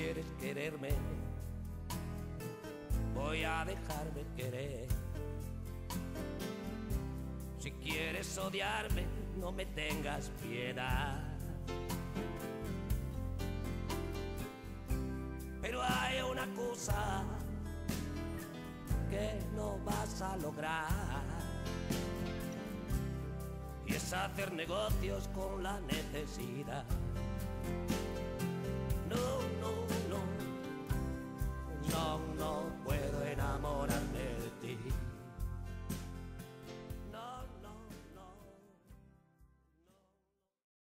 quieres quererme, voy a dejarme querer. Si quieres odiarme, no me tengas piedad. Pero hay una cosa que no vas a lograr, y es hacer negocios con la necesidad.